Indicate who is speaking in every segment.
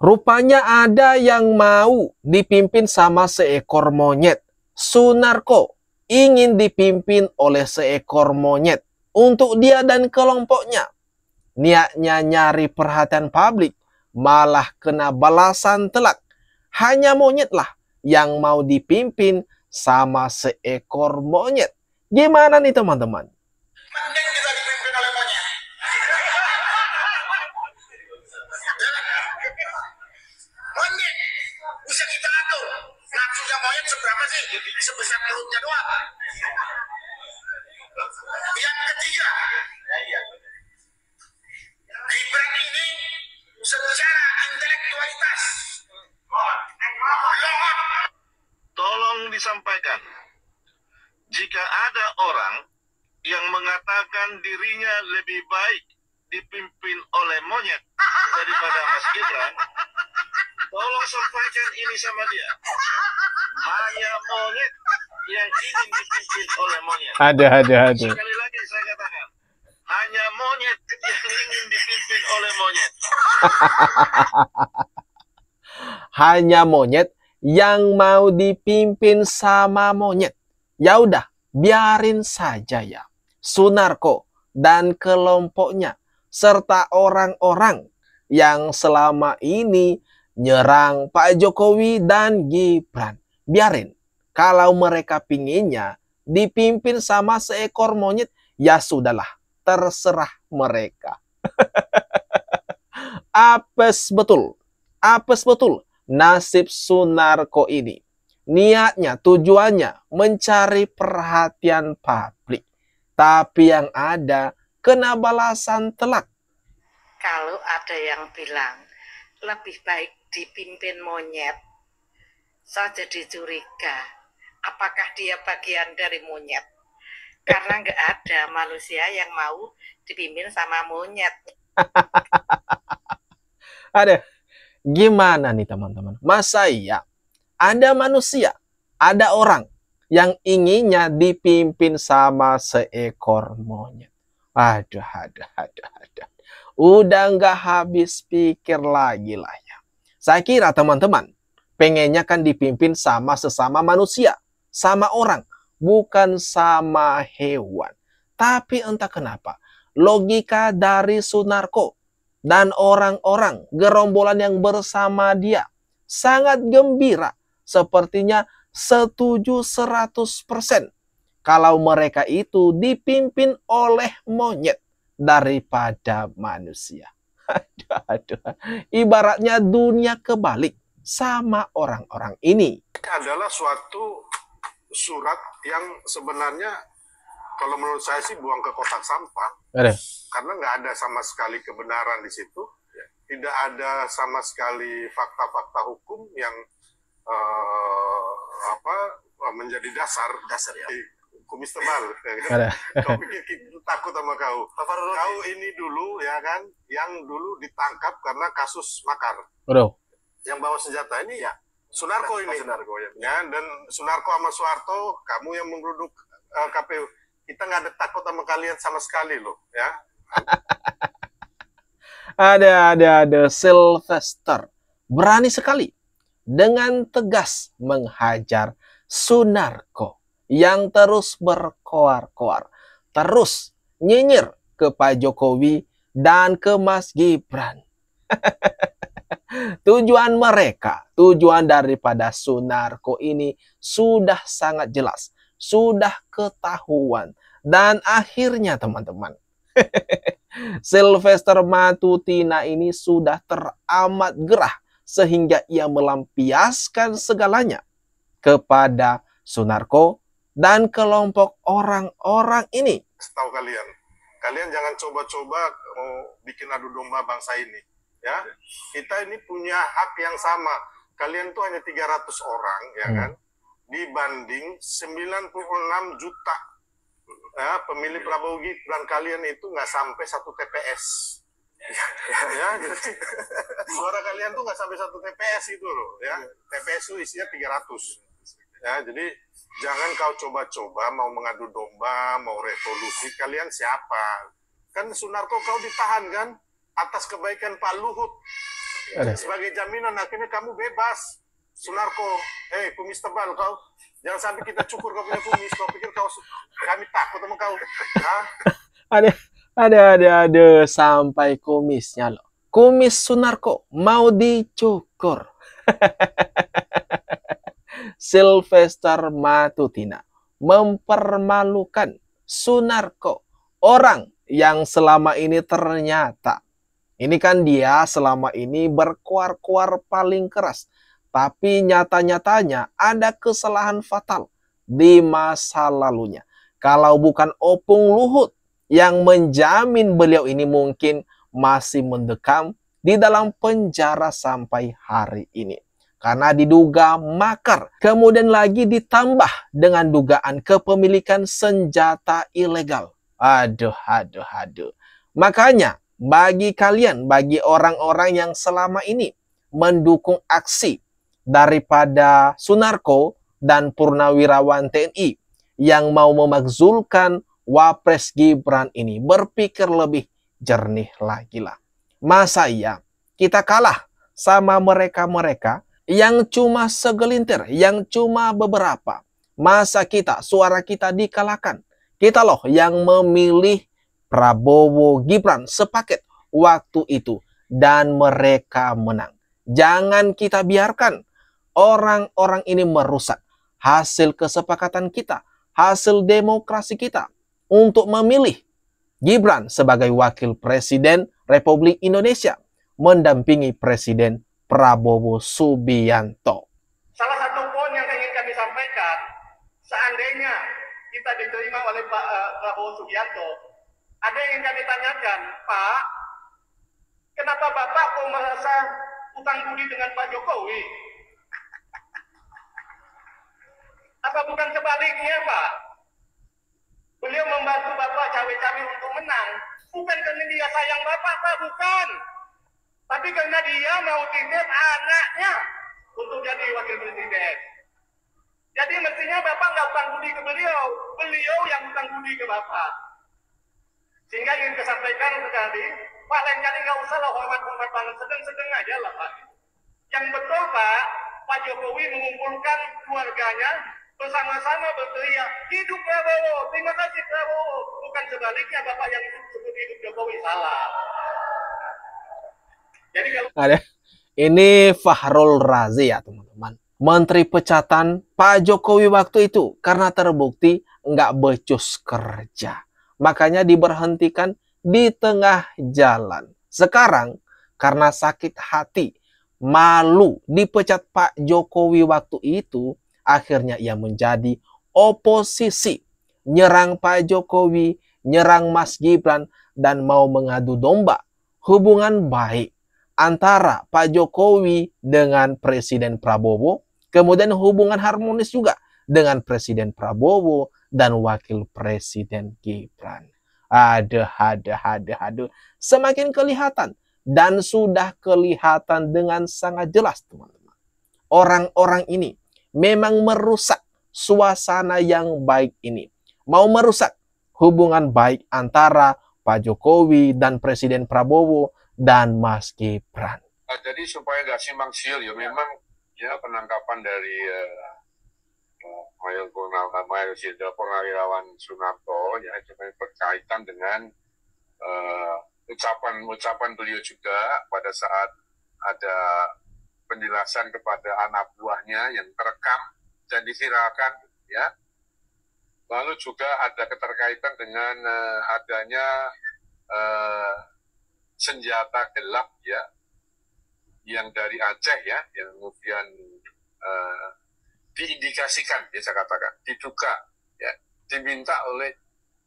Speaker 1: Rupanya ada yang mau dipimpin sama seekor monyet. Sunarko ingin dipimpin oleh seekor monyet untuk dia dan kelompoknya. Niatnya nyari perhatian publik, malah kena balasan telak. Hanya monyetlah yang mau dipimpin sama seekor monyet. Gimana nih teman-teman?
Speaker 2: Mending kita dipimpin oleh monyet. Monyet bisa kita atur. Nafsunya monyet seberapa sih? Sebesar perutnya doang. Yang ketiga, Gibran ini secara intelektualitas lemah.
Speaker 3: Tolong disampaikan, jika ada orang yang mengatakan dirinya lebih baik dipimpin oleh monyet daripada Mas Gibran, tolong sampaikan ini sama dia. Hanya monyet yang ingin dipimpin oleh monyet.
Speaker 1: Ada.
Speaker 3: Sekali lagi saya katakan, hanya monyet yang ingin dipimpin oleh monyet.
Speaker 1: Hanya monyet yang mau dipimpin sama monyet. Ya udah, biarin saja ya. Sunarko dan kelompoknya serta orang-orang yang selama ini nyerang Pak Jokowi dan Gibran. Biarin. Kalau mereka pinginnya dipimpin sama seekor monyet, ya sudahlah, terserah mereka. Apes betul nasib Sunarko ini. Niatnya, tujuannya mencari perhatian publik. Tapi yang ada kena balasan telak.
Speaker 4: Kalau ada yang bilang lebih baik dipimpin monyet, saya jadi curiga. Apakah dia bagian dari monyet? Karena nggak ada manusia yang mau dipimpin sama monyet.
Speaker 1: Ada. Gimana nih teman-teman? Masa iya ada manusia, ada orang yang inginnya dipimpin sama seekor monyet? Aduh. Udah nggak habis pikir lagi lah ya. Saya kira teman-teman pengennya kan dipimpin sama sesama manusia, sama orang, bukan sama hewan. Tapi entah kenapa logika dari Sunarko dan orang-orang gerombolan yang bersama dia sangat gembira. Sepertinya setuju 100% kalau mereka itu dipimpin oleh monyet daripada manusia. Aduh. Ibaratnya dunia kebalik sama orang-orang ini.
Speaker 5: Adalah suatu surat yang sebenarnya kalau menurut saya sih buang ke kotak sampah. Karena nggak ada sama sekali kebenaran di situ, tidak ada sama sekali fakta-fakta hukum yang menjadi dasar ya. Kumis tebal. Kau pikir takut sama kau? Kau ini dulu ya kan, yang dulu ditangkap karena kasus makar. Yang bawa senjata ini ya Sunarko ini. Ya, dan Sunarko sama Soeharto, kamu yang menggeruduk KPU. Kita nggak ada takut sama kalian sama sekali loh, ya.
Speaker 1: Ada Sylvester berani sekali dengan tegas menghajar Sunarko yang terus berkoar-koar, terus nyinyir ke Pak Jokowi dan ke Mas Gibran. Tujuan daripada Sunarko ini sudah sangat jelas, sudah ketahuan. Dan akhirnya teman-teman, Sylvester Matutina ini sudah teramat gerah sehingga ia melampiaskan segalanya kepada Sunarko dan kelompok orang-orang ini.
Speaker 5: Tahu kalian jangan coba-coba bikin adu domba bangsa ini, ya. Kita ini punya hak yang sama. Kalian tuh hanya 300 orang, ya kan? Dibanding 96 juta ya, pemilih Prabowo Gibran. Kalian itu nggak sampai 1 TPS. Ya, jadi suara kalian tuh nggak sampai 1 TPS itu loh, ya. TPS itu isinya 300. Ya, jadi jangan kau coba-coba mau mengadu domba, mau revolusi. Kalian siapa? Kan Sunarko kau ditahan kan atas kebaikan Pak Luhut.
Speaker 1: Aduh.
Speaker 5: Sebagai jaminan akhirnya kamu bebas. Sunarko, kumis tebal kau. Jangan sampai kita cukur kau punya kumis. Kau pikir kami takut sama kau? Hah?
Speaker 1: Ada sampai kumisnya loh. Kumis Sunarko mau dicukur. Sylvester Matutina mempermalukan Sunarko, orang yang selama ini ternyata, ini kan dia selama ini berkuar-kuar paling keras, tapi nyata-nyatanya ada kesalahan fatal di masa lalunya. Kalau bukan Opung Luhut yang menjamin beliau ini mungkin masih mendekam di dalam penjara sampai hari ini. Karena diduga makar. Kemudian lagi ditambah dengan dugaan kepemilikan senjata ilegal. Aduh. Makanya bagi kalian, bagi orang-orang yang selama ini mendukung aksi daripada Sunarko dan Purnawirawan TNI yang mau memakzulkan Wapres Gibran ini, berpikir lebih jernih lagi lah. Masa iya kita kalah sama mereka-mereka yang cuma segelintir, yang cuma beberapa? Masa suara kita dikalahkan? Kita loh yang memilih Prabowo Gibran sepaket waktu itu dan mereka menang. Jangan kita biarkan orang-orang ini merusak hasil kesepakatan kita, hasil demokrasi kita untuk memilih Gibran sebagai wakil presiden Republik Indonesia mendampingi Presiden Prabowo Subianto.
Speaker 2: Salah satu poin yang ingin kami sampaikan, seandainya kita diterima oleh Pak Prabowo Subianto, ada yang ingin kami tanyakan, Pak, kenapa Bapak kok merasa utang budi dengan Pak Jokowi? Apa bukan sebaliknya, Pak? Beliau membantu Bapak cawe-cawe untuk menang. Bukan karena dia sayang Bapak, Pak, bukan. Tapi karena dia mau titip anaknya untuk jadi wakil presiden. Jadi mestinya Bapak nggak utang budi ke beliau. Beliau yang utang budi ke Bapak. Sehingga ingin disampaikan sekali, Pak, lain kali nggak usah lah hormat-hormat banget. Sedang-sedang aja lah, Pak. Yang betul, Pak Jokowi mengumpulkan keluarganya bersama-sama berteriak, hidup Prabowo, terima kasih Prabowo. Bukan sebaliknya, Bapak yang sebut hidup Jokowi, salah. Jadi kalau
Speaker 1: ini Fahrul Razi ya teman-teman, menteri pecatan Pak Jokowi waktu itu karena terbukti nggak becus kerja, makanya diberhentikan di tengah jalan. Sekarang karena sakit hati, malu dipecat Pak Jokowi waktu itu, akhirnya ia menjadi oposisi, nyerang Pak Jokowi, nyerang Mas Gibran, dan mau mengadu domba hubungan baik antara Pak Jokowi dengan Presiden Prabowo, kemudian hubungan harmonis juga dengan Presiden Prabowo dan Wakil Presiden Gibran. Aduh. Semakin kelihatan dan sudah kelihatan dengan sangat jelas, teman-teman. Orang-orang ini memang merusak suasana yang baik ini. Mau merusak hubungan baik antara Pak Jokowi dan Presiden Prabowo dan Mas Gibran.
Speaker 6: Jadi supaya nggak simpang siur ya, memang ya penangkapan dari Mayor Purnawirawan Sunarko ya berkaitan dengan ucapan beliau juga pada saat ada penjelasan kepada anak buahnya yang terekam dan diviralkan ya. Lalu juga ada keterkaitan dengan adanya senjata gelap ya yang dari Aceh ya, yang kemudian diindikasikan, ya saya katakan, diduga ya, diminta oleh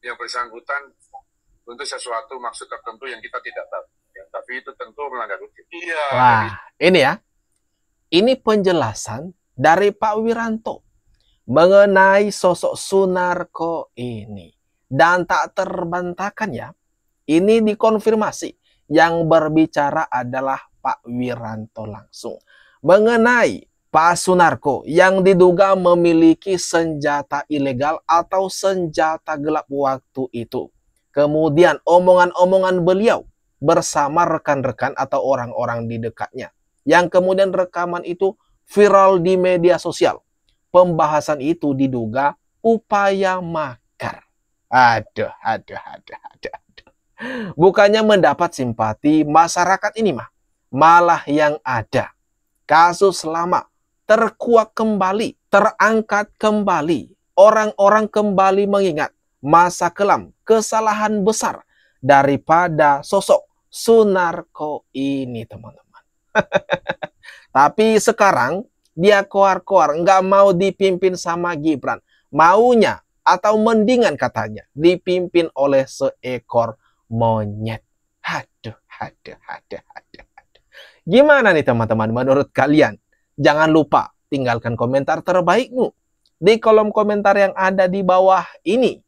Speaker 6: yang bersangkutan untuk sesuatu maksud tertentu yang kita tidak tahu ya, tapi itu tentu melanggar hukum. Iya.
Speaker 1: Wah, ini ya, ini penjelasan dari Pak Wiranto mengenai sosok Sunarko ini, dan tak terbantahkan ya, ini dikonfirmasi. Yang berbicara adalah Pak Wiranto langsung mengenai Pak Sunarko yang diduga memiliki senjata ilegal atau senjata gelap waktu itu. Kemudian omongan-omongan beliau bersama rekan-rekan atau orang-orang di dekatnya yang kemudian rekaman itu viral di media sosial. Pembahasan itu diduga upaya makar. Aduh. Bukannya mendapat simpati masyarakat ini mah, malah yang ada kasus lama terkuak kembali, terangkat kembali. Orang-orang kembali mengingat masa kelam kesalahan besar daripada sosok Sunarko ini, teman-teman. Tapi sekarang dia koar-koar, nggak mau dipimpin sama Gibran. Maunya atau mendingan katanya dipimpin oleh seekor monyet. Aduh. Gimana nih teman-teman menurut kalian? Jangan lupa tinggalkan komentar terbaikmu di kolom komentar yang ada di bawah ini.